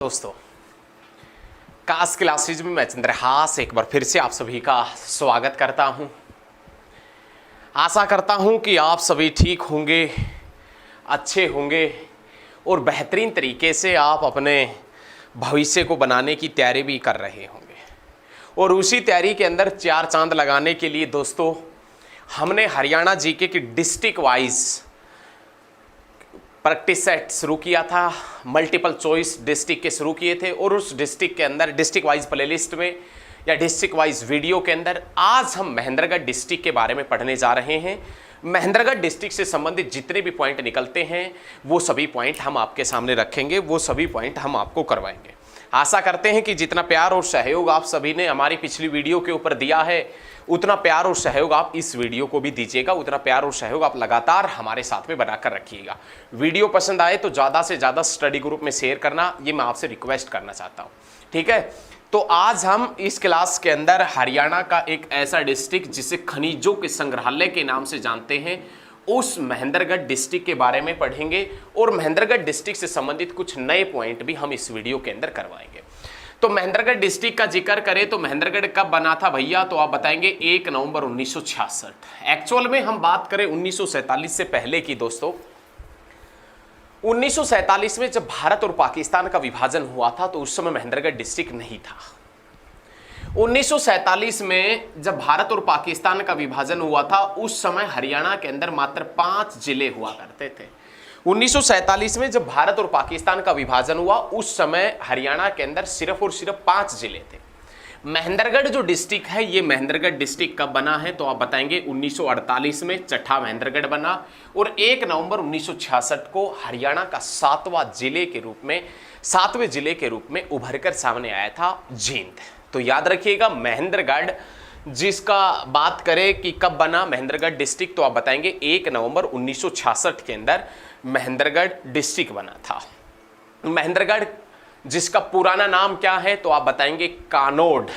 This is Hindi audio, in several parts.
दोस्तों, कास क्लासेज में मैं चंद्रहास एक बार फिर से आप सभी का स्वागत करता हूं। आशा करता हूं कि आप सभी ठीक होंगे, अच्छे होंगे और बेहतरीन तरीके से आप अपने भविष्य को बनाने की तैयारी भी कर रहे होंगे। और उसी तैयारी के अंदर चार चांद लगाने के लिए दोस्तों हमने हरियाणा जीके की डिस्ट्रिक्ट वाइज प्रैक्टिस सेट शुरू किया था। मल्टीपल चॉइस डिस्ट्रिक्ट के शुरू किए थे और उस डिस्ट्रिक्ट के अंदर डिस्ट्रिक्ट वाइज प्लेलिस्ट में या डिस्ट्रिक्ट वाइज वीडियो के अंदर आज हम महेंद्रगढ़ डिस्ट्रिक्ट के बारे में पढ़ने जा रहे हैं। महेंद्रगढ़ डिस्ट्रिक्ट से संबंधित जितने भी पॉइंट निकलते हैं वो सभी पॉइंट हम आपके सामने रखेंगे, वो सभी पॉइंट हम आपको करवाएंगे। आशा करते हैं कि जितना प्यार और सहयोग आप सभी ने हमारी पिछली वीडियो के ऊपर दिया है उतना प्यार और सहयोग आप इस वीडियो को भी दीजिएगा, उतना प्यार और सहयोग आप लगातार हमारे साथ में बनाकर रखिएगा। वीडियो पसंद आए तो ज़्यादा से ज़्यादा स्टडी ग्रुप में शेयर करना, ये मैं आपसे रिक्वेस्ट करना चाहता हूँ। ठीक है, तो आज हम इस क्लास के अंदर हरियाणा का एक ऐसा डिस्ट्रिक्ट जिसे खनिजों के संग्रहालय के नाम से जानते हैं उस महेंद्रगढ़ डिस्ट्रिक्ट के बारे में पढ़ेंगे और महेंद्रगढ़ डिस्ट्रिक्ट से संबंधित कुछ नए पॉइंट भी हम इस वीडियो के अंदर करवाएंगे। तो महेंद्रगढ़ डिस्ट्रिक्ट का जिक्र करें तो महेंद्रगढ़ कब बना था भैया, तो आप बताएंगे 1 नवंबर 1966। एक्चुअल में हम बात करें 1947 से पहले की दोस्तों, 1947 में जब भारत और पाकिस्तान का विभाजन हुआ था तो उस समय महेंद्रगढ़ डिस्ट्रिक्ट नहीं था। 1947 में जब भारत और पाकिस्तान का विभाजन हुआ था उस समय हरियाणा के अंदर मात्र 5 जिले हुआ करते थे। 1947 में जब भारत और पाकिस्तान का विभाजन हुआ उस समय हरियाणा के अंदर सिर्फ और सिर्फ 5 जिले थे। महेंद्रगढ़ जो डिस्ट्रिक्ट है ये महेंद्रगढ़ डिस्ट्रिक्ट कब बना है, तो आप बताएंगे 1948 में छठा महेंद्रगढ़ बना और 1 नवंबर 1966 को हरियाणा का 7वें जिले के रूप में उभर कर सामने आया था जींद। तो याद रखिएगा महेंद्रगढ़ जिसका बात करें कि कब बना महेंद्रगढ़ डिस्ट्रिक्ट, तो आप बताएंगे 1 नवंबर 1966 के अंदर महेंद्रगढ़ डिस्ट्रिक्ट बना था। महेंद्रगढ़ जिसका पुराना नाम क्या है, तो आप बताएंगे कानोड।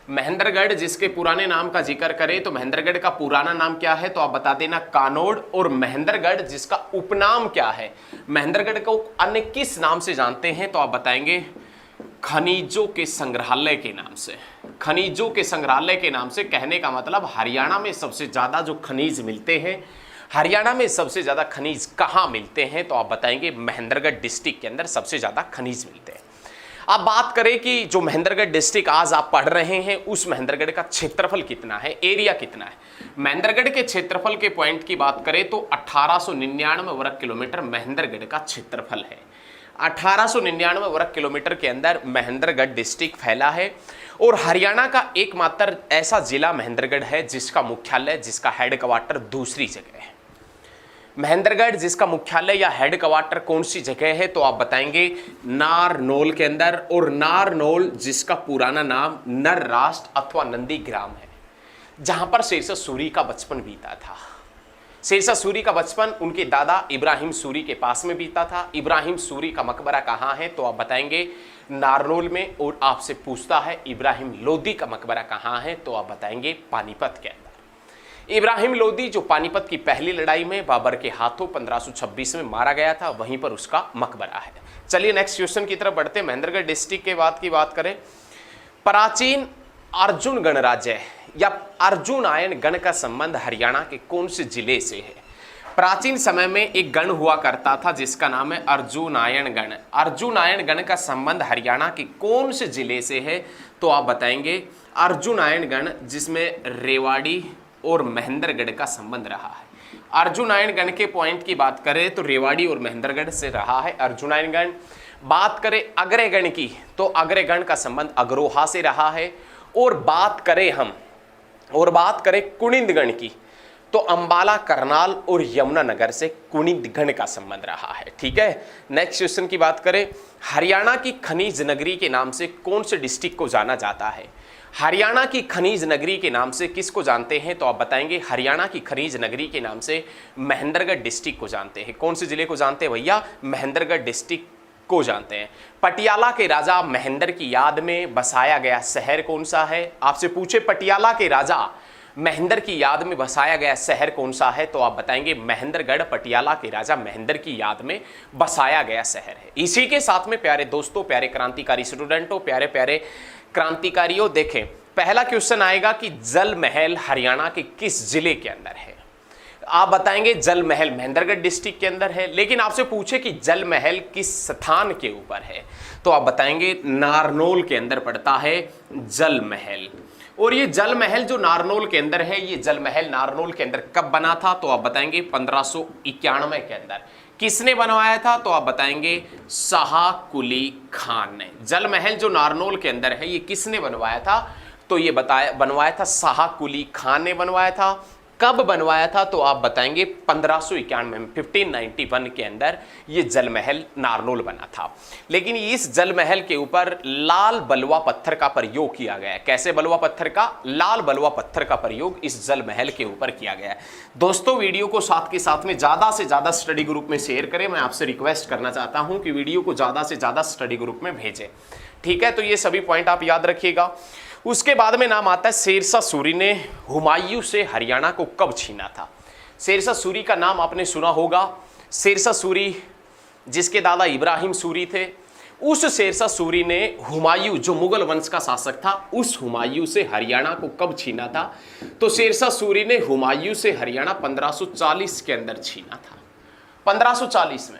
महेंद्रगढ़ जिसके पुराने नाम का जिक्र करें तो महेंद्रगढ़ का पुराना नाम क्या है, तो आप बता देना कानोड। और महेंद्रगढ़ जिसका उपनाम क्या है, महेंद्रगढ़ को अन्य किस नाम से जानते हैं, तो आप बताएंगे खनिजों के संग्रहालय के नाम से। खनिजों के संग्रहालय के नाम से कहने का मतलब हरियाणा में सबसे ज्यादा जो खनिज मिलते हैं, हरियाणा में सबसे ज्यादा खनिज कहाँ मिलते हैं, तो आप बताएंगे महेंद्रगढ़ डिस्ट्रिक्ट के अंदर सबसे ज्यादा खनिज मिलते हैं। अब बात करें कि जो महेंद्रगढ़ डिस्ट्रिक्ट आज आप पढ़ रहे हैं उस महेंद्रगढ़ का क्षेत्रफल कितना है, एरिया कितना है। महेंद्रगढ़ के क्षेत्रफल के पॉइंट की बात करें तो 1899 वर्ग किलोमीटर महेंद्रगढ़ का क्षेत्रफल है। 1899 वर्ग किलोमीटर के अंदर महेंद्रगढ़ डिस्ट्रिक्ट फैला है और हरियाणा का एकमात्र ऐसा जिला महेंद्रगढ़ है जिसका मुख्यालय, जिसका हेडक्वार्टर दूसरी जगह है। महेंद्रगढ़ जिसका मुख्यालय या हेडक्वार्टर कौन सी जगह है, तो आप बताएंगे नारनौल के अंदर। और नारनौल जिसका पुराना नाम नर राष्ट्र अथवा नंदीग्राम है, जहां पर शेरशाह सूरी का बचपन बीता था। शेरशाह सूरी का बचपन उनके दादा इब्राहिम सूरी के पास में बीता था। इब्राहिम सूरी का मकबरा कहाँ है, तो आप बताएंगे नारनौल में। और आपसे पूछता है इब्राहिम लोदी का मकबरा कहाँ है, तो आप बताएंगे पानीपत के अंदर। इब्राहिम लोदी जो पानीपत की पहली लड़ाई में बाबर के हाथों 1526 में मारा गया था, वहीं पर उसका मकबरा है। चलिए नेक्स्ट क्वेश्चन की तरफ बढ़ते हैं। महेंद्रगढ़ डिस्ट्रिक्ट के बाद की बात करें, प्राचीन अर्जुन गणराज्य या अर्जुनायन गण का संबंध हरियाणा के कौन से जिले से है। प्राचीन समय में एक गण हुआ करता था जिसका नाम है अर्जुनायन गण। अर्जुनायन गण का संबंध हरियाणा के कौन से जिले से है, तो आप बताएंगे अर्जुनायन गण जिसमें रेवाड़ी और महेंद्रगढ़ का संबंध रहा है। अर्जुनायन गण के पॉइंट की बात करें तो रेवाड़ी और महेंद्रगढ़ से रहा है अर्जुनायन गण। बात करें अग्रगण की तो अग्रगण का संबंध अग्रोहा से रहा है। और बात करें कुनिंदगण की तो अंबाला, करनाल और यमुनानगर से कुनिंदगण का संबंध रहा है। ठीक है, नेक्स्ट क्वेश्चन की बात करें, हरियाणा की खनिज नगरी के नाम से कौन से डिस्ट्रिक्ट को जाना जाता है। हरियाणा की खनिज नगरी के नाम से किसको जानते हैं, तो आप बताएंगे हरियाणा की खनिज नगरी के नाम से महेंद्रगढ़ डिस्ट्रिक्ट को जानते हैं। कौन से जिले को जानते हैं भैया, महेंद्रगढ़ डिस्ट्रिक्ट को जानते हैं। पटियाला के राजा महेंद्र की याद में बसाया गया शहर कौन सा है। आपसे पूछे पटियाला के राजा महेंद्र की याद में बसाया गया शहर कौन सा है? तो आप बताएंगे महेंद्रगढ़ पटियाला के राजा महेंद्र की याद में बसाया गया शहर है। इसी के साथ में प्यारे दोस्तों, प्यारे क्रांतिकारी स्टूडेंटों, प्यारे प्यारे क्रांतिकारियों, देखें पहला क्वेश्चन आएगा कि जल महल हरियाणा के किस जिले के अंदर है? आप बताएंगे जल महल महेंद्रगढ़ डिस्ट्रिक्ट के अंदर है। लेकिन आपसे पूछे कि जल महल किस स्थान के ऊपर है, तो आप बताएंगे नारनौल के अंदर पड़ता है जल महल। और ये जल महल जो नारनौल के अंदर है, ये जल महल नारनौल के अंदर कब बना था? तो आप बताएंगे 1591 के अंदर। किसने बनवाया था? तो आप बताएंगे शाह कुली खान ने। जल महल जो नारनौल के अंदर है, ये किसने बनवाया था? तो ये बनवाया था शाह कुली खान ने बनवाया था। कब बनवाया था? तो आप बताएंगे 1591 में, 1591 के अंदर ये जल महल नारनौल बना था। लेकिन इस जल महल के ऊपर लाल बलुआ पत्थर का प्रयोग किया गया है। कैसे बलुआ पत्थर का? लाल बलुआ पत्थर का प्रयोग इस जल महल के ऊपर किया गया है। दोस्तों वीडियो को साथ के साथ में ज्यादा से ज्यादा स्टडी ग्रुप में शेयर करें। मैं आपसे रिक्वेस्ट करना चाहता हूं कि वीडियो को ज्यादा से ज्यादा स्टडी ग्रुप में भेजें, ठीक है? तो ये सभी पॉइंट आप याद रखिएगा। उसके बाद में नाम आता है शेरशाह सूरी ने हुमायूं से हरियाणा को कब छीना था? शेरशाह सूरी का नाम आपने सुना होगा। शेरशाह सूरी जिसके दादा इब्राहिम सूरी थे, उस शेरशाह सूरी ने हुमायूं जो मुगल वंश का शासक था, उस हुमायूं से हरियाणा को कब छीना था? तो शेरशाह सूरी ने हुमायूं से हरियाणा 1540 के अंदर छीना था, 1540 में।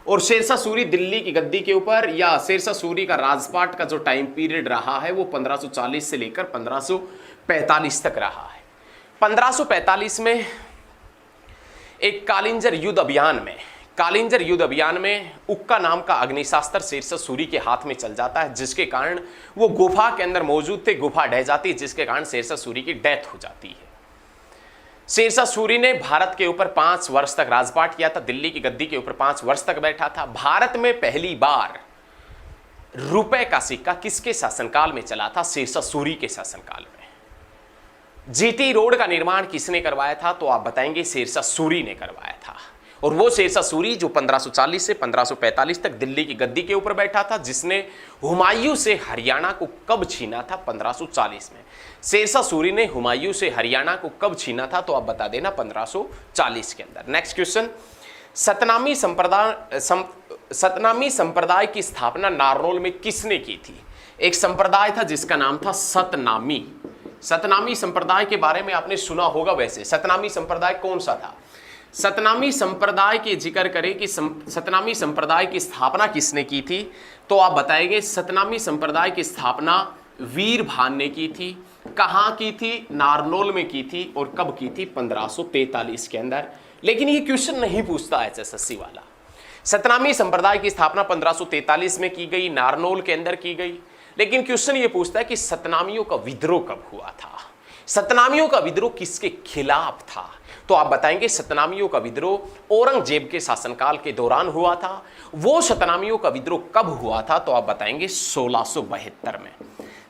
और शेरशाह सूरी दिल्ली की गद्दी के ऊपर, या शेरशाह सूरी का राजपाट का जो टाइम पीरियड रहा है वो 1540 से लेकर 1545 तक रहा है। 1545 में एक कालिंजर युद्ध अभियान में उक्का नाम का अग्निशास्त्र शेरशाह सूरी के हाथ में चल जाता है, जिसके कारण वो गुफा के अंदर मौजूद थे, गुफा ढह जाती है, जिसके कारण शेरशाह सूरी की डेथ हो जाती है। शेरशाह सूरी ने भारत के ऊपर 5 वर्ष तक राजपाट किया था, दिल्ली की गद्दी के ऊपर 5 वर्ष तक बैठा था। भारत में पहली बार रुपए का सिक्का किसके शासनकाल में चला था? शेरशाह सूरी के शासनकाल में। जीटी रोड का निर्माण किसने करवाया था? तो आप बताएंगे शेरशाह सूरी ने करवाया था। और वो शेरशाह सूरी जो 1540 से 1545 तक दिल्ली की गद्दी के ऊपर बैठा था, जिसने हुमायूं से हरियाणा को कब छीना था? 1540 में। शेरशाह सूरी ने हुमायूं से हरियाणा को कब छीना था? तो आप बता देना 1540 के अंदर। नेक्स्ट क्वेश्चन, सतनामी संप्रदाय की स्थापना नारनौल में किसने की थी? एक संप्रदाय था जिसका नाम था सतनामी। सतनामी संप्रदाय के बारे में आपने सुना होगा। वैसे सतनामी संप्रदाय कौन सा था? सतनामी संप्रदाय के जिक्र करें कि सतनामी संप्रदाय की स्थापना किसने की थी, तो आप बताएंगे सतनामी संप्रदाय की स्थापना वीरभान ने की थी। कहां की थी? नारनौल में की थी। और कब की थी? 1543 के अंदर। लेकिन ये क्वेश्चन नहीं पूछता एचएसएससी वाला। सतनामी संप्रदाय की स्थापना 1543 में की गई, नारनौल के अंदर की गई। लेकिन क्वेश्चन ये पूछता है कि सतनामियों का विद्रोह कब हुआ था? सतनामियों का विद्रोह किसके खिलाफ था? तो आप बताएंगे सतनामियों का विद्रोह औरंगजेब के शासनकाल के दौरान हुआ था। वो सतनामियों का विद्रोह कब हुआ था? तो आप बताएंगे 1672 में।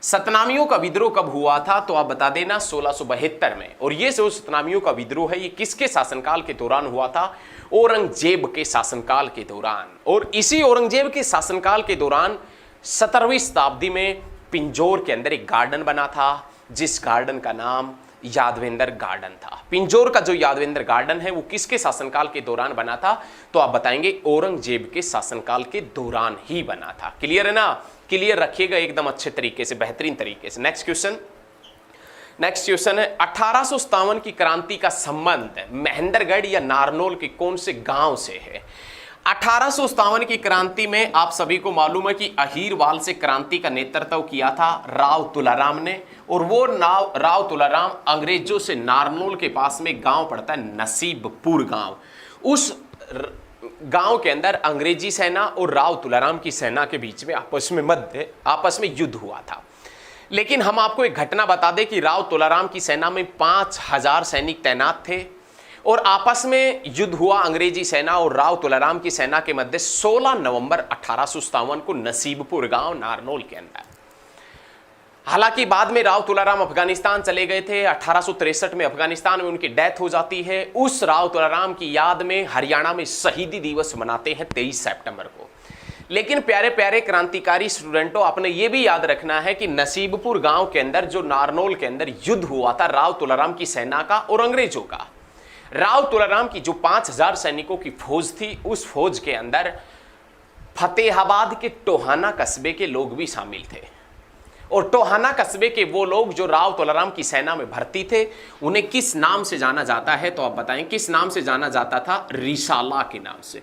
सतनामियों का विद्रोह कब हुआ था? तो आप बता देना 1672 में। और ये जो सतनामियों का विद्रोह है, ये किसके शासनकाल के दौरान हुआ था? औरंगजेब के शासनकाल के दौरान। और इसी औरंगजेब के शासनकाल के दौरान 17वीं शताब्दी में पिंजौर के अंदर एक गार्डन बना था, जिस गार्डन का नाम यादवेंद्र गार्डन था। पिंजौर का जो यादवेंद्र गार्डन है वो किसके शासनकाल के दौरान बना था? तो आप बताएंगे औरंगजेब के शासनकाल के दौरान ही बना था। क्लियर है ना? क्लियर रखिएगा एकदम अच्छे तरीके से, बेहतरीन तरीके से। नेक्स्ट क्वेश्चन है 1857 की क्रांति का संबंध महेंद्रगढ़ या नारनौल के कौन से गांव से है? 1857 की क्रांति में आप सभी को मालूम है कि अहीरवाल से क्रांति का नेतृत्व किया था राव तुलाराम ने। और वो राव तुलाराम अंग्रेजों से नारनौल के पास में गांव पड़ता है नसीबपुर गांव। उस गांव के अंदर अंग्रेजी सेना और राव तुलाराम की सेना के बीच में आपस में युद्ध हुआ था। लेकिन हम आपको एक घटना बता दें कि राव तुलाराम की सेना में 5000 सैनिक तैनात थे और आपस में युद्ध हुआ अंग्रेजी सेना और राव तुलाराम की सेना के मध्य 16 नवंबर 1857 को नसीबपुर गांव नारनौल के अंदर। हालांकि बाद में राव तुलाराम अफगानिस्तान चले गए थे। 1863 में अफगानिस्तान में उनकी डेथ हो जाती है। उस राव तुलाराम की याद में हरियाणा में शहीदी दिवस मनाते हैं 23 सितंबर को। लेकिन प्यारे प्यारे क्रांतिकारी स्टूडेंटों, आपने ये भी याद रखना है कि नसीबपुर गांव के अंदर जो नारनौल के अंदर युद्ध हुआ था राव तुलाराम की सेना का और अंग्रेजों का, राव तुलाराम की जो 5000 सैनिकों की फौज थी, उस फौज के अंदर फतेहाबाद के टोहाना कस्बे के लोग भी शामिल थे। और टोहाना कस्बे के वो लोग जो राव तुलाराम की सेना में भर्ती थे, उन्हें किस नाम से जाना जाता है? तो आप बताएं, किस नाम से जाना जाता था? रिसाला के नाम से।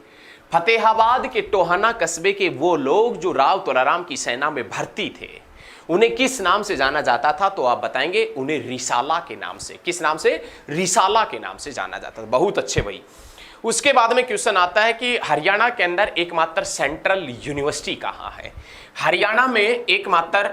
फतेहाबाद के टोहाना कस्बे के वो लोग जो राव तुलाराम की सेना में भर्ती थे, उन्हें किस नाम से जाना जाता था? तो आप बताएंगे, उन्हें रिसाला के नाम से। किस नाम से? रिसाला के नाम से जाना जाता था। बहुत अच्छे भाई। उसके बाद में क्वेश्चन आता है कि हरियाणा के अंदर एकमात्र सेंट्रल यूनिवर्सिटी कहाँ है? हरियाणा में एकमात्र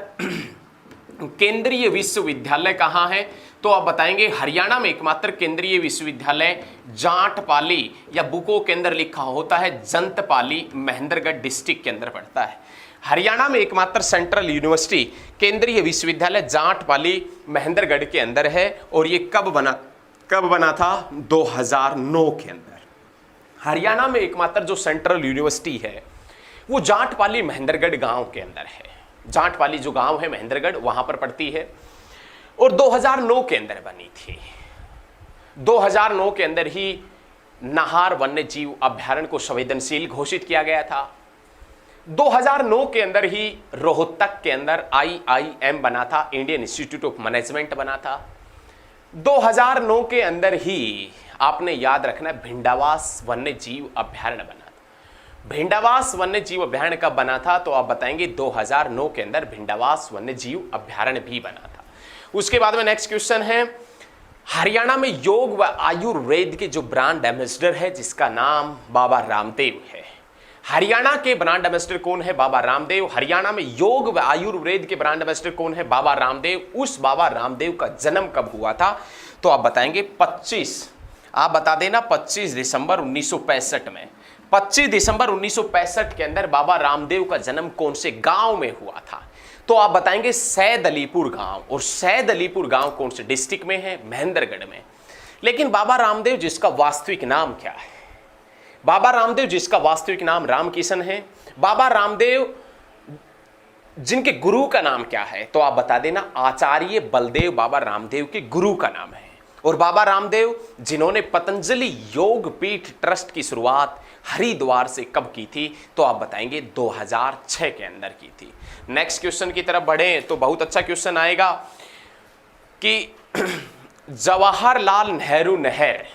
केंद्रीय विश्वविद्यालय कहाँ है? तो आप बताएंगे, हरियाणा में एकमात्र केंद्रीय विश्वविद्यालय जाटपाली, या बुकों के अंदर लिखा होता है जंतपाली, महेंद्रगढ़ डिस्ट्रिक्ट के अंदर पड़ता है। हरियाणा में एकमात्र सेंट्रल यूनिवर्सिटी केंद्रीय विश्वविद्यालय जाटपाली महेंद्रगढ़ के अंदर है। और ये कब बना था? 2009 के अंदर। हरियाणा में एकमात्र जो सेंट्रल यूनिवर्सिटी है वो जाटपाली महेंद्रगढ़ गांव के अंदर है। जाटपाली जो गांव है महेंद्रगढ़, वहां पर पड़ती है और 2009 के अंदर बनी थी। 2009 के अंदर ही नाहर वन्य जीव अभ्यारण्य को संवेदनशील घोषित किया गया था। 2009 के अंदर ही रोहतक के अंदर IIM बना था, इंडियन इंस्टीट्यूट ऑफ मैनेजमेंट बना था। 2009 के अंदर ही आपने याद रखना है भिंडावास वन्य जीव अभ्यारण्य बना था। भिंडावास वन्य जीव अभ्यारण्य कब बना था? तो आप बताएंगे 2009 के अंदर भिंडावास वन्य जीव अभ्यारण्य भी बना था। उसके बाद में नेक्स्ट क्वेश्चन है, हरियाणा में योग व आयुर्वेद के जो ब्रांड एम्बेसडर है जिसका नाम बाबा रामदेव है। हरियाणा के ब्रांड एम्बेसडर कौन है? बाबा रामदेव। हरियाणा में योग व आयुर्वेद के ब्रांड एम्बेसडर कौन है? बाबा रामदेव। उस बाबा रामदेव का जन्म कब हुआ था? तो आप बताएंगे 25 दिसंबर 1965 में। 25 दिसंबर 1965 के अंदर बाबा रामदेव का जन्म कौन से गांव में हुआ था? तो आप बताएंगे सैद अलीपुर गांव। और सैद अलीपुर गांव कौन से डिस्ट्रिक्ट में है? महेंद्रगढ़ में। लेकिन बाबा रामदेव जिसका वास्तविक नाम क्या है? बाबा रामदेव जिसका वास्तविक नाम रामकिशन है। बाबा रामदेव जिनके गुरु का नाम क्या है? तो आप बता देना, आचार्य बलदेव बाबा रामदेव के गुरु का नाम है। और बाबा रामदेव जिन्होंने पतंजलि योग पीठ ट्रस्ट की शुरुआत हरिद्वार से कब की थी? तो आप बताएंगे 2006 के अंदर की थी। नेक्स्ट क्वेश्चन की तरफ बढ़े तो बहुत अच्छा क्वेश्चन आएगा कि जवाहरलाल नेहरू नहर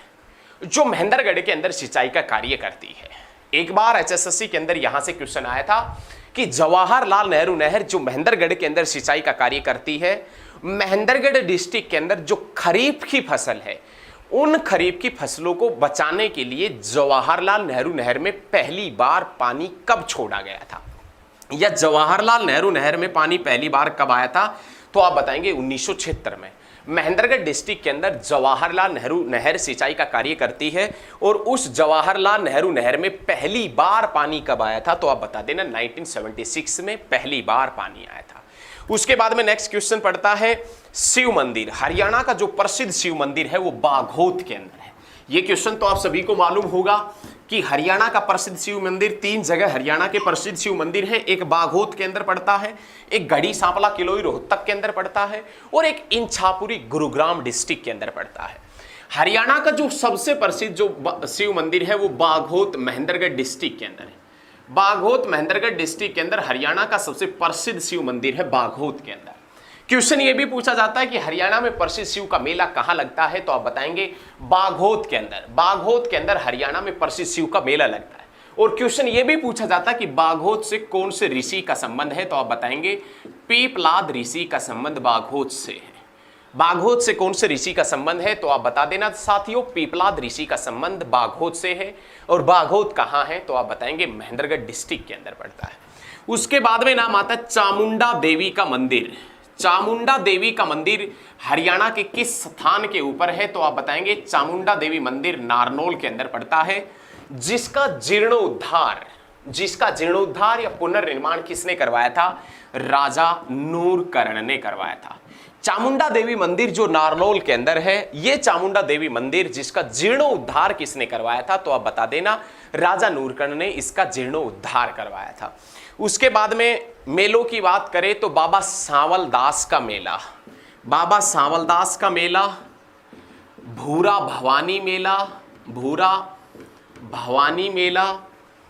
जो महेंद्रगढ़ के अंदर सिंचाई का कार्य करती है, एक बार HSSC के अंदर यहां से क्वेश्चन आया था कि जवाहरलाल नेहरू नहर जो महेंद्रगढ़ के अंदर सिंचाई का कार्य करती है, महेंद्रगढ़ डिस्ट्रिक्ट के अंदर जो खरीफ की फसल है, उन खरीफ की फसलों को बचाने के लिए जवाहरलाल नेहरू नहर में पहली बार पानी कब छोड़ा गया था? या जवाहरलाल नेहरू नहर में पानी पहली बार कब आया था? तो आप बताएंगे 1976 में। महेंद्रगढ़ डिस्ट्रिक्ट के अंदर जवाहरलाल नेहरू नहर सिंचाई का कार्य करती है और उस जवाहरलाल नेहरू नहर में पहली बार पानी कब आया था? तो आप बता देना 1976 में पहली बार पानी आया था। उसके बाद में नेक्स्ट क्वेश्चन पड़ता है शिव मंदिर। हरियाणा का जो प्रसिद्ध शिव मंदिर है वो बाघोत के अंदर है। ये क्वेश्चन तो आप सभी को मालूम होगा कि हरियाणा का प्रसिद्ध शिव मंदिर, 3 जगह हरियाणा के प्रसिद्ध शिव मंदिर है। एक बाघोत के अंदर पड़ता है, एक गढ़ी सांपला किलोई रोहतक के अंदर पड़ता है और एक इंछापुरी गुरुग्राम डिस्ट्रिक्ट के अंदर पड़ता है। हरियाणा का जो सबसे प्रसिद्ध जो शिव मंदिर है वो बाघोत महेंद्रगढ़ डिस्ट्रिक्ट के अंदर है। बाघोत महेंद्रगढ़ डिस्ट्रिक्ट के अंदर हरियाणा का सबसे प्रसिद्ध शिव मंदिर है बाघोत के अंदर। क्वेश्चन ये भी पूछा जाता है कि हरियाणा में प्रसिद्ध शिव का मेला कहां लगता है? तो आप बताएंगे बाघोत के अंदर। बाघोत के अंदर हरियाणा में प्रसिद्ध शिव का मेला लगता है। और क्वेश्चन ये भी पूछा जाता है कि बाघोत से कौन से ऋषि का संबंध है? तो आप बताएंगे पीपलाद ऋषि का संबंध बाघोत से है। बाघोत से कौन से ऋषि का संबंध है? तो आप बता देना साथियों, पीपलाद ऋषि का संबंध बाघोत से है। और बाघोत कहां है? तो आप बताएंगे महेंद्रगढ़ डिस्ट्रिक्ट के अंदर पड़ता है। उसके बाद में नाम आता है चामुंडा देवी का मंदिर। चामुंडा देवी का मंदिर हरियाणा के किस स्थान के ऊपर है? तो आप बताएंगे चामुंडा देवी मंदिर नारनौल के अंदर पड़ता है, जिसका जीर्णोद्धार या पुनर्निर्माण किसने करवाया था? राजा नूरकर्ण ने करवाया था। चामुंडा देवी मंदिर जो नारनौल के अंदर है, ये चामुंडा देवी मंदिर जिसका जीर्णोद्धार किसने करवाया था, तो आप बता देना राजा नूरकर्ण ने इसका जीर्णोद्धार करवाया था। उसके बाद में मेलों की बात करें तो बाबा सांवलदास का मेला, बाबा सांवलदास का मेला, भूरा भवानी मेला, भूरा भवानी मेला,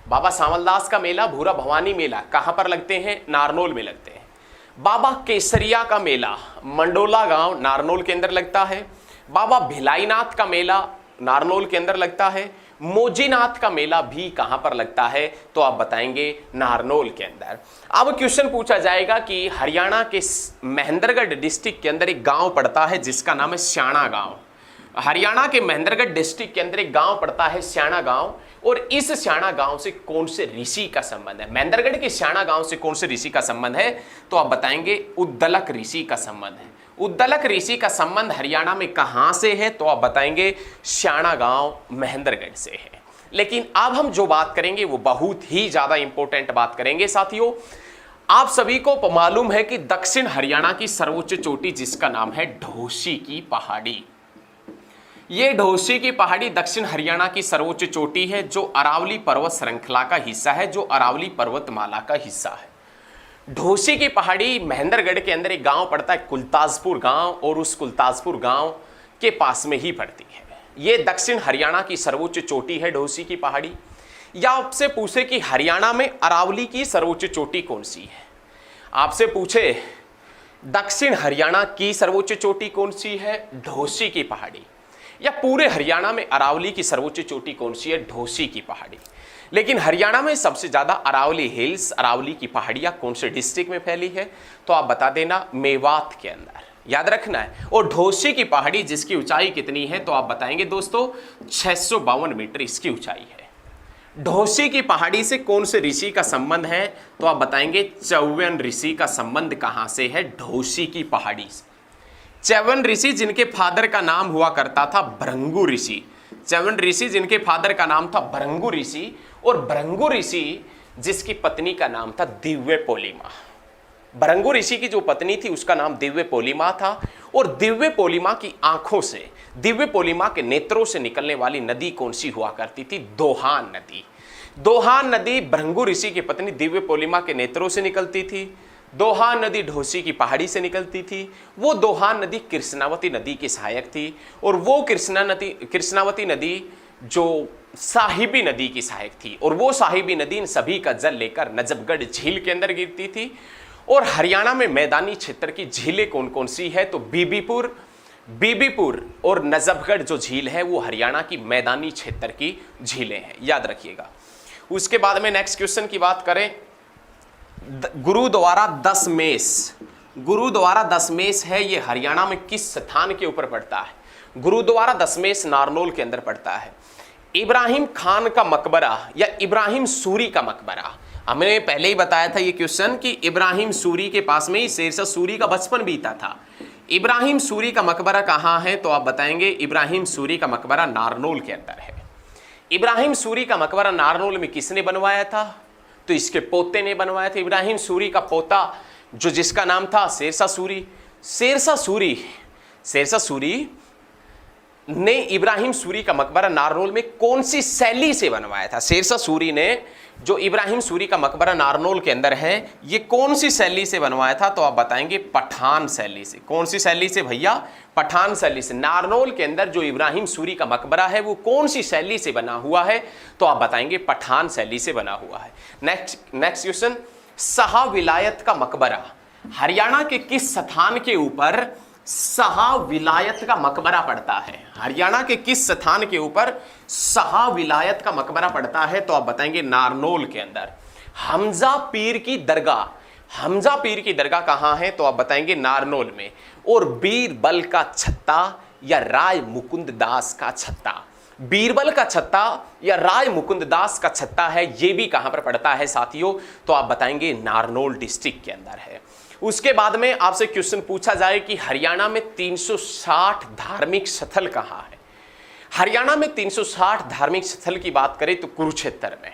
बाबा सांवलदास का मेला, भूरा भवानी मेला कहां पर लगते हैं, नारनौल में लगते हैं। बाबा केसरिया का मेला मंडोला गांव नारनौल के अंदर लगता है। बाबा भिलाईनाथ का मेला नारनौल के अंदर लगता है। मोजीनाथ का मेला भी कहां पर लगता है, तो आप बताएंगे नारनौल के अंदर। अब क्वेश्चन पूछा जाएगा कि हरियाणा के महेंद्रगढ़ डिस्ट्रिक्ट के अंदर एक गांव पड़ता है जिसका नाम है स्याणा गांव। हरियाणा के महेंद्रगढ़ डिस्ट्रिक्ट के अंदर एक गांव पड़ता है स्याणा गांव, और इस स्याणा गांव से कौन से ऋषि का संबंध है, महेंद्रगढ़ के स्याणा गांव से कौन से ऋषि का संबंध है, तो आप बताएंगे उद्दलक ऋषि का संबंध है। उद्दलक ऋषि का संबंध हरियाणा में कहां से है, तो आप बताएंगे स्याणा गांव महेंद्रगढ़ से है। लेकिन अब हम जो बात करेंगे वो बहुत ही ज्यादा इंपॉर्टेंट बात करेंगे साथियों। आप सभी को मालूम है कि दक्षिण हरियाणा की सर्वोच्च चोटी जिसका नाम है ढोसी की पहाड़ी, ये ढोसी की पहाड़ी दक्षिण हरियाणा की सर्वोच्च चोटी है जो अरावली पर्वत श्रृंखला का हिस्सा है, जो अरावली पर्वतमाला का हिस्सा है। ढोसी की पहाड़ी महेंद्रगढ़ के अंदर एक गांव पड़ता है कुलताजपुर गांव, और उस कुलताजपुर गांव के पास में ही पड़ती है। ये दक्षिण हरियाणा की सर्वोच्च चोटी है ढोसी की पहाड़ी। या आपसे पूछे कि हरियाणा में अरावली की सर्वोच्च चोटी कौन सी है, आपसे पूछे दक्षिण हरियाणा की सर्वोच्च चोटी कौन सी है, ढोसी की पहाड़ी, या पूरे हरियाणा में अरावली की सर्वोच्च चोटी कौन सी है, ढोसी की पहाड़ी। लेकिन हरियाणा में सबसे ज्यादा अरावली हिल्स, अरावली की पहाड़ियां कौन से डिस्ट्रिक्ट में फैली है, तो आप बता देना मेवात के अंदर, याद रखना है। और ढोसी की पहाड़ी जिसकी ऊंचाई कितनी है, तो आप बताएंगे दोस्तों 652 मीटर इसकी ऊंचाई है। ढोसी की पहाड़ी से कौन से ऋषि का संबंध है, तो आप बताएंगे च्यवन ऋषि का संबंध कहां से है, ढोसी की पहाड़ी से। च्यवन ऋषि जिनके फादर का नाम हुआ करता था भृंगु ऋषि, च्यवन ऋषि जिनके फादर का नाम था भृंगु ऋषि, और भृंगु ऋषि जिसकी पत्नी का नाम था दिव्य पोलिमा। भृंगु ऋषि की जो पत्नी थी उसका नाम दिव्य पोलिमा था, और दिव्य पोलिमा की आंखों से, दिव्य पोलिमा के नेत्रों से निकलने वाली नदी कौन सी हुआ करती थी, दोहान नदी। दोहान नदी भृंगु ऋषि की पत्नी दिव्य पोलिमा के नेत्रों से निकलती थी। दोहान नदी ढोसी की पहाड़ी से निकलती थी। वो दोहान नदी कृष्णावती नदी की सहायक थी, और वो कृष्णावती नदी जो साहिबी नदी की सहायक थी, और वो साहिबी नदी इन सभी का जल लेकर नजफगढ़ झील के अंदर गिरती थी। और हरियाणा में मैदानी क्षेत्र की झीलें कौन कौन सी है, तो बीबीपुर और नजफगढ़ जो झील है वो हरियाणा की मैदानी क्षेत्र की झीलें हैं, याद रखिएगा। उसके बाद में नेक्स्ट क्वेश्चन की बात करें, गुरुद्वारा दशमेश, गुरुद्वारा दशमेश है, ये हरियाणा में किस स्थान के ऊपर पड़ता है, गुरुद्वारा दशमेश नारनौल के अंदर पड़ता है। इब्राहिम खान का मकबरा या इब्राहिम सूरी का मकबरा, हमने पहले ही बताया था ये क्वेश्चन कि इब्राहिम सूरी के पास में ही शेरशाह सूरी का बचपन बीता था। इब्राहिम सूरी का मकबरा कहाँ है, तो आप बताएंगे इब्राहिम सूरी का मकबरा नारनौल के अंदर है। इब्राहिम सूरी का मकबरा नारनौल में किसने बनवाया था, तो इसके पोते ने बनवाया था। इब्राहिम सूरी का पोता जो जिसका नाम था शेरशाह सूरी। शेरशाह सूरी ने इब्राहिम सूरी का मकबरा नारनौल में कौन सी शैली से बनवाया था, शेरशाह सूरी ने जो इब्राहिम सूरी का मकबरा नारनौल के अंदर है ये कौन सी शैली से बनवाया था, तो आप बताएंगे पठान शैली से। कौन सी शैली से भैया, पठान शैली से। नारनौल के अंदर जो इब्राहिम सूरी का मकबरा है वो कौन सी शैली से बना हुआ है, तो आप बताएंगे पठान शैली से बना हुआ है। नेक्स्ट क्वेश्चन, शाह विलायत का मकबरा हरियाणा के किस स्थान के ऊपर शाह विलायत का मकबरा पड़ता है, हरियाणा के किस स्थान के ऊपर शाह विलायत का मकबरा पड़ता है, तो आप बताएंगे नारनौल के अंदर। हमजा पीर की दरगाह, हमजा पीर की दरगाह कहां है, तो आप बताएंगे नारनौल में। और बीरबल का छत्ता या राय मुकुंद दास का छत्ता, बीरबल का छत्ता या राय मुकुंद दास का छत्ता है, ये भी कहां पर पड़ता है साथियों, तो आप बताएंगे नारनौल डिस्ट्रिक्ट के अंदर है। उसके बाद में आपसे क्वेश्चन पूछा जाए कि हरियाणा में 360 धार्मिक स्थल कहां है। हरियाणा में 360 धार्मिक स्थल की बात करें तो कुरुक्षेत्र में,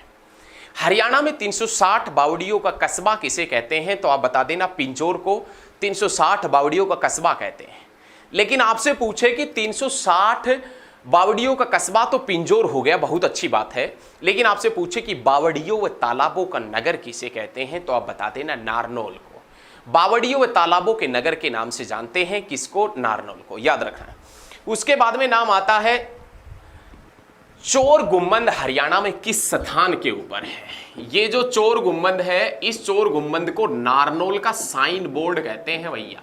हरियाणा में 360 बावड़ियों का कस्बा किसे कहते हैं? तो आप बता देना पिंजौर को 360 बावड़ियों का कस्बा कहते हैं। लेकिन आपसे पूछे कि 360 बावड़ियों का कस्बा तो पिंजौर हो गया, बहुत अच्छी बात है, लेकिन आपसे पूछे कि बावड़ियों व तालाबों का नगर किसे कहते हैं? तो आप बता देना नारनौल को। बावड़ियों व तालाबों के नगर के नाम से जानते हैं किसको? नारनौल को, याद रखना। उसके बाद में नाम आता है चोर गुम्बद हरियाणा में किस स्थान के ऊपर है? ये जो चोर गुम्बद है, इस चोर गुम्बद को नारनौल का साइन बोर्ड कहते हैं भैया।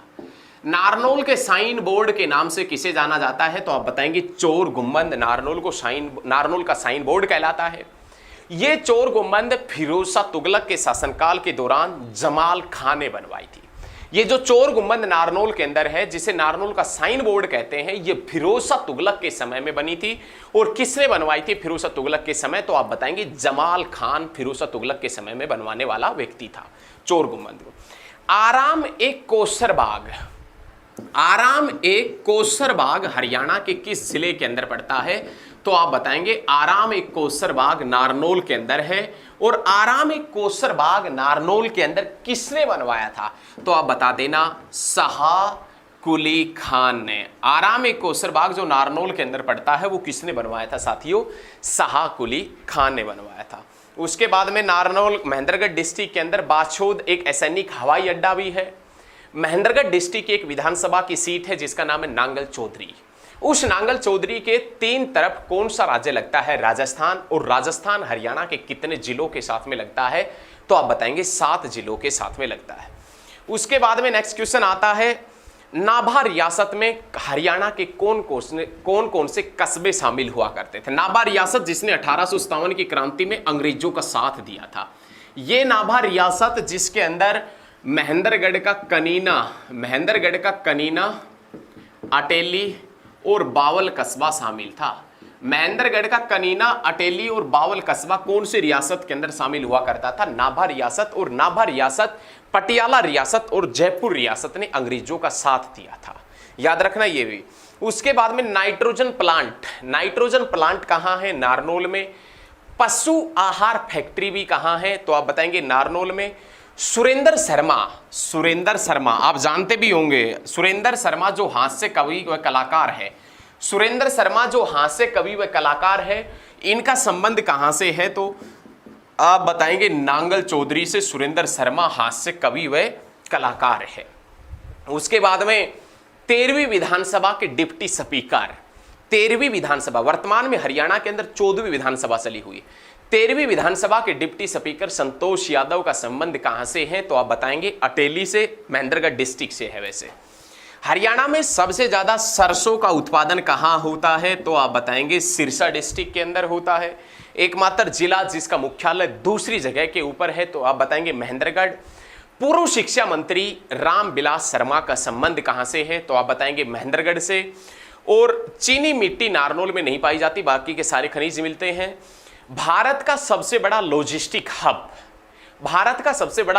नारनौल के साइन बोर्ड के नाम से किसे जाना जाता है? तो आप बताएंगे चोर गुम्बद नारनौल का साइन बोर्ड कहलाता है। ये चोर गुम्बद फिरोज शाह तुगलक के शासनकाल के दौरान जमाल खान ने बनवाई थी। ये जो चोर गुम्बद नारनौल के अंदर है, जिसे नारनौल का साइन बोर्ड कहते हैं, ये फिरोज शाह तुगलक के समय में बनी थी। और किसने बनवाई थी फिरोज शाह तुगलक के समय? तो आप बताएंगे जमाल खान फिरोज शाह तुगलक के समय में बनवाने वाला व्यक्ति था चोर गुम्बद को। आराम एक कोसर बाग हरियाणा के किस जिले के अंदर पड़ता है? तो आप बताएंगे आराम एक कोसर बाग नारनौल के अंदर है। और आराम एक कोसर बाग नारनौल के अंदर किसने बनवाया था? तो आप बता देना शाह कुली खान ने। आराम एक कोसर बाग जो नारनौल के अंदर पड़ता है वो किसने बनवाया था साथियों? शाह कुली खान ने बनवाया था। उसके बाद में नारनौल महेंद्रगढ़ डिस्ट्रिक्ट के अंदर बाछोद एक सैनिक हवाई अड्डा भी है। महेंद्रगढ़ डिस्ट्रिक्ट की एक विधानसभा की सीट है जिसका नाम है नांगल चौधरी। उस नांगल चौधरी के 3 तरफ कौन सा राज्य लगता है? राजस्थान। और राजस्थान हरियाणा के कितने जिलों के साथ में लगता है? तो आप बताएंगे 7 जिलों के साथ में लगता है। उसके बाद में नेक्स्ट क्वेश्चन आता है नाभा रियासत में हरियाणा के कौन कौन से कस्बे शामिल हुआ करते थे? नाभा रियासत जिसने 1857 की क्रांति में अंग्रेजों का साथ दिया था। ये नाभा रियासत जिसके अंदर महेंद्रगढ़ का कनीना, अटेली और बावल कस्बा शामिल था। महेंद्रगढ़ का कनीना, अटेली और बावल कस्बा कौन सी रियासत के अंदर शामिल हुआ करता था? नाभा रियासत। और नाभा रियासत, पटियाला रियासत और जयपुर रियासत ने अंग्रेजों का साथ दिया था, याद रखना ये भी। उसके बाद में नाइट्रोजन प्लांट कहाँ है? नारनौल में। पशु आहार फैक्ट्री भी कहाँ है? तो आप बताएंगे नारनौल में। सुरेंद्र शर्मा आप जानते भी होंगे, सुरेंद्र शर्मा जो हास्य कवि व कलाकार है, इनका संबंध कहां से है? तो आप बताएंगे नांगल चौधरी से सुरेंद्र शर्मा हास्य कवि व कलाकार है। उसके बाद में 13वीं विधानसभा के डिप्टी स्पीकर, 13वीं विधानसभा, वर्तमान में हरियाणा के अंदर 14वीं विधानसभा चली हुई, 13वीं विधानसभा के डिप्टी स्पीकर संतोष यादव का संबंध कहां से है? तो आप बताएंगे अटेली से, महेंद्रगढ़ डिस्ट्रिक्ट से है। वैसे हरियाणा में सबसे ज्यादा सरसों का उत्पादन कहां होता है? तो आप बताएंगे सिरसा डिस्ट्रिक्ट के अंदर होता है। एकमात्र जिला जिसका मुख्यालय दूसरी जगह के ऊपर है, तो आप बताएंगे महेंद्रगढ़। पूर्व शिक्षा मंत्री रामविलास शर्मा का संबंध कहां से है? तो आप बताएंगे महेंद्रगढ़ से। और चीनी मिट्टी नारनौल में नहीं पाई जाती, बाकी के सारे खनिज मिलते हैं। भारत का सबसे बड़ा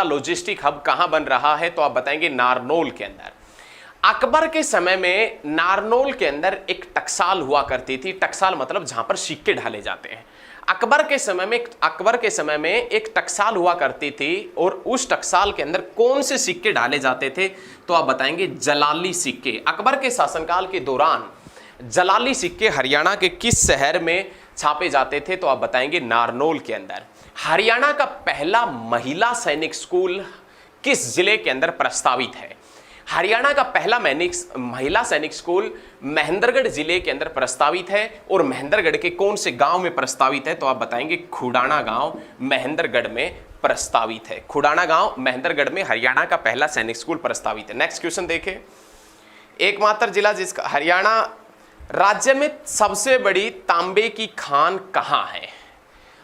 लॉजिस्टिक हब कहां बन रहा है? तो आप बताएंगे नारनौल के अंदर। अकबर के समय में नारनौल के अंदर एक टकसाल हुआ करती थी। टकसाल मतलब जहां पर सिक्के ढाले जाते हैं। अकबर के समय में एक टकसाल हुआ करती थी और उस टकसाल के अंदर कौन से सिक्के डाले जाते थे? तो आप बताएंगे जलाली सिक्के। अकबर के शासनकाल के दौरान जलाली सिक्के हरियाणा के किस शहर में छापे जाते थे? तो आप बताएंगे नारनौल के अंदर। हरियाणा का पहला महिला सैनिक स्कूल किस जिले के अंदर प्रस्तावित है? हरियाणा का पहला महिला सैनिक स्कूल महेंद्रगढ़ जिले के अंदर प्रस्तावित है। और महेंद्रगढ़ के कौन से गांव में प्रस्तावित है? तो आप बताएंगे खुडाना गांव महेंद्रगढ़ में प्रस्तावित है। खुडाना गांव महेंद्रगढ़ में हरियाणा का पहला सैनिक स्कूल प्रस्तावित है। नेक्स्ट क्वेश्चन देखें। एकमात्र जिला जिसका हरियाणा राज्य में सबसे बड़ी तांबे की खान कहां है?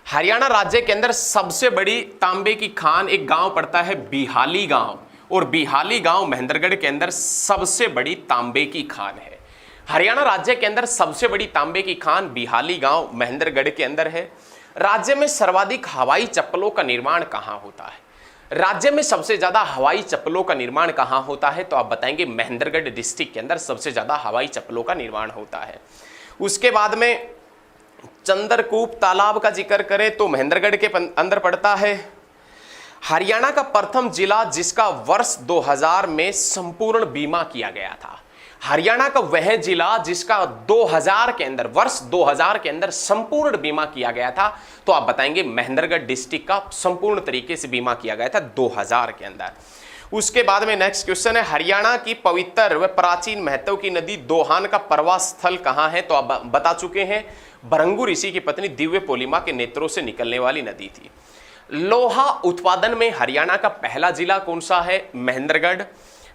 हरियाणा राज्य के अंदर सबसे बड़ी तांबे की खान एक गांव पड़ता है बिहाली गांव। और बिहाली गांव महेंद्रगढ़ के अंदर सबसे बड़ी तांबे की खान है। हरियाणा राज्य के अंदर सबसे बड़ी तांबे की खान बिहाली गांव महेंद्रगढ़ के अंदर है। राज्य में सर्वाधिक हवाई चप्पलों का निर्माण कहां होता है? राज्य में सबसे ज्यादा हवाई चप्पलों का निर्माण कहां होता है? तो आप बताएंगे महेंद्रगढ़ डिस्ट्रिक्ट के अंदर सबसे ज्यादा हवाई चप्पलों का निर्माण होता है। उसके बाद में चंद्रकूप तालाब का जिक्र करें तो महेंद्रगढ़ के अंदर पड़ता है। हरियाणा का प्रथम जिला जिसका वर्ष 2000 में संपूर्ण बीमा किया गया था। हरियाणा का वह जिला जिसका 2000 के अंदर, वर्ष 2000 के अंदर संपूर्ण बीमा किया गया था, तो आप बताएंगे महेंद्रगढ़ डिस्ट्रिक्ट का संपूर्ण तरीके से बीमा किया गया था 2000 के अंदर। उसके बाद में नेक्स्ट क्वेश्चन है, हरियाणा की पवित्र व प्राचीन महत्व की नदी दोहान का प्रवास स्थल कहां है? तो आप बता चुके हैं, भृंगु ऋषि की पत्नी दिव्य पोलिमा के नेत्रों से निकलने वाली नदी थी। लोहा उत्पादन में हरियाणा का पहला जिला कौन सा है? महेंद्रगढ़।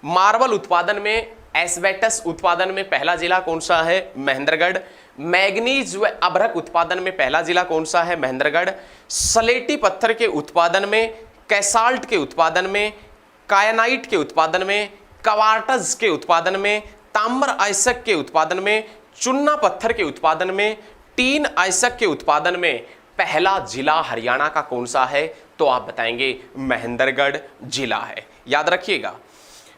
मार्बल उत्पादन में, एस्बेस्टस उत्पादन में पहला जिला कौन सा है? महेंद्रगढ़। मैग्नीज व अभ्रक उत्पादन में पहला जिला कौन सा है? महेंद्रगढ़। सलेटी पत्थर के उत्पादन में, कैसाल्ट के उत्पादन में, कायनाइट के उत्पादन में, क्वार्ट्ज के उत्पादन में, ताम्र आयस्क के उत्पादन में, चूना पत्थर के उत्पादन में, टीन आयस्क के उत्पादन में पहला जिला हरियाणा का कौन सा है? तो आप बताएंगे महेंद्रगढ़ जिला है। याद रखिएगा।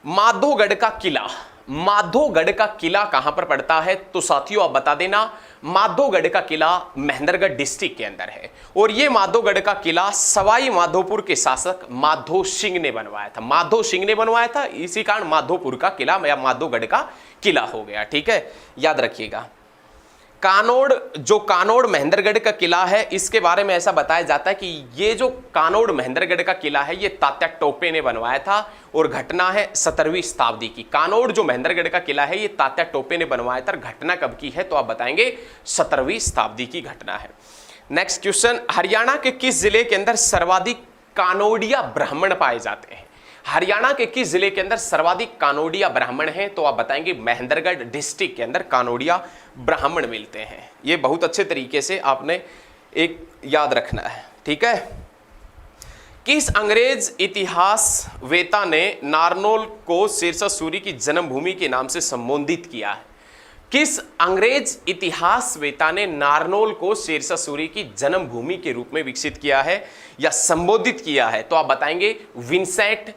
माधोगढ़ का किला, माधोगढ़ का किला कहां पर पड़ता है? तो साथियों आप बता देना, माधोगढ़ का किला महेंद्रगढ़ डिस्ट्रिक्ट के अंदर है। और यह माधोगढ़ का किला सवाई माधोपुर के शासक माधो सिंह ने बनवाया था। माधो सिंह ने बनवाया था, इसी कारण माधोपुर का किला या माधोगढ़ का किला हो गया। ठीक है, याद रखिएगा। कानोड़, जो कानोड़ महेंद्रगढ़ का किला है, इसके बारे में ऐसा बताया जाता है कि ये जो कानोड़ महेंद्रगढ़ का किला है ये तात्या टोपे ने बनवाया था और घटना है 17वीं शताब्दी की। कानोड़ जो महेंद्रगढ़ का किला है ये तात्या टोपे ने बनवाया था और घटना कब की है? तो आप बताएंगे 17वीं शताब्दी की घटना है। नेक्स्ट क्वेश्चन, हरियाणा के किस जिले के अंदर सर्वाधिक कानोड़िया ब्राह्मण पाए जाते हैं? हरियाणा के किस जिले के अंदर सर्वाधिक कानोड़िया ब्राह्मण हैं? तो आप बताएंगे महेंद्रगढ़ डिस्ट्रिक्ट के अंदर कानोड़िया ब्राह्मण मिलते हैं। ये बहुत अच्छे तरीके से आपने एक याद रखना है। ठीक है, किस अंग्रेज इतिहासवेता ने नारनौल को शेरशाह सूरी की जन्मभूमि के नाम से संबोधित किया है? किस अंग्रेज इतिहासवेता ने नारनौल को शेरशाह सूरी की जन्मभूमि के रूप में विकसित किया है या संबोधित किया है? तो आप बताएंगे विंसेंट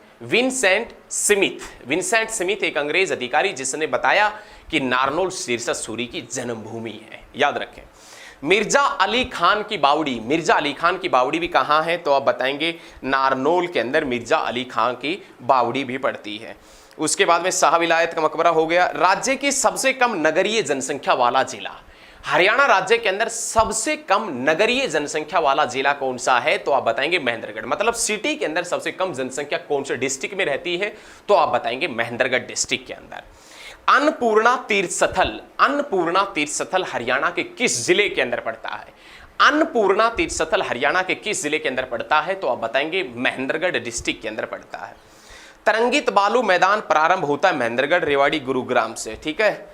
स्मिथ। विंसेंट स्मिथ एक अंग्रेज अधिकारी जिसने बताया कि नारनौल शेरशाह सूरी की जन्मभूमि है। याद रखें। मिर्जा अली खान की बावड़ी, मिर्जा अली खान की बावड़ी भी कहां है? तो आप बताएंगे नारनौल के अंदर मिर्जा अली खान की बावड़ी भी पड़ती है। उसके बाद में शाह विलायत का मकबरा हो गया। राज्य की सबसे कम नगरीय जनसंख्या वाला जिला, हरियाणा राज्य के अंदर सबसे कम नगरीय जनसंख्या वाला जिला कौन सा है? तो आप बताएंगे महेंद्रगढ़। मतलब सिटी के अंदर सबसे कम जनसंख्या कौन से डिस्ट्रिक्ट में रहती है? तो आप बताएंगे महेंद्रगढ़ डिस्ट्रिक्ट के अंदर। अन्नपूर्णा तीर्थ स्थल, अन्नपूर्णा तीर्थ स्थल हरियाणा के किस जिले के अंदर पड़ता है? अन्नपूर्णा तीर्थ स्थल हरियाणा के किस जिले के अंदर पड़ता है? तो आप बताएंगे महेंद्रगढ़ डिस्ट्रिक्ट के अंदर पड़ता है। तरंगित बालू मैदान प्रारंभ होता है महेंद्रगढ़, रेवाड़ी, गुरुग्राम से। ठीक है,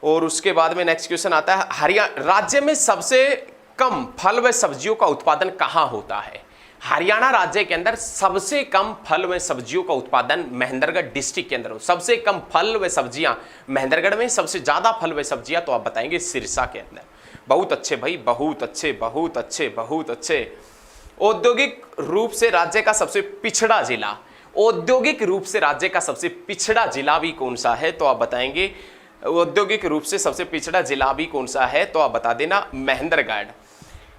और उसके बाद में नेक्स्ट क्वेश्चन आता है, हरियाणा राज्य में सबसे कम फल व सब्जियों का उत्पादन कहां होता है? हरियाणा राज्य के अंदर सबसे कम फल व सब्जियों का उत्पादन महेंद्रगढ़ डिस्ट्रिक्ट के अंदर हो। सबसे कम फल व सब्जियां महेंद्रगढ़ में, सबसे ज्यादा फल व सब्जियां तो आप बताएंगे सिरसा के अंदर। बहुत अच्छे भाई, बहुत अच्छे, बहुत अच्छे, बहुत अच्छे। औद्योगिक रूप से राज्य का सबसे पिछड़ा जिला, औद्योगिक रूप से राज्य का सबसे पिछड़ा जिला भी कौन सा है? तो आप बताएंगे औद्योगिक रूप से सबसे पिछड़ा जिला भी कौन सा है? तो आप बता देना महेंद्रगढ़।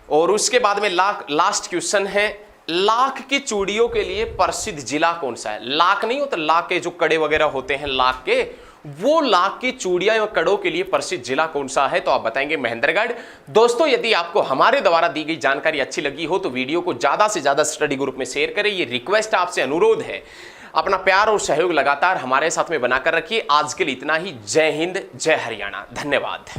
और उसके बाद में लास्ट क्वेश्चन है, लाख की चूड़ियों के लिए प्रसिद्ध जिला कौन सा है? लाख नहीं होता, लाख के जो कड़े वगैरह होते हैं लाख के, वो लाख की चूड़ियां और कड़ों के लिए प्रसिद्ध जिला कौन सा है? तो आप बताएंगे महेंद्रगढ़। दोस्तों, यदि आपको हमारे द्वारा दी गई जानकारी अच्छी लगी हो तो वीडियो को ज्यादा से ज्यादा स्टडी ग्रुप में शेयर करें। ये रिक्वेस्ट आपसे अनुरोध है। अपना प्यार और सहयोग लगातार हमारे साथ में बनाकर रखिए। आज के लिए इतना ही। जय हिंद, जय हरियाणा, धन्यवाद।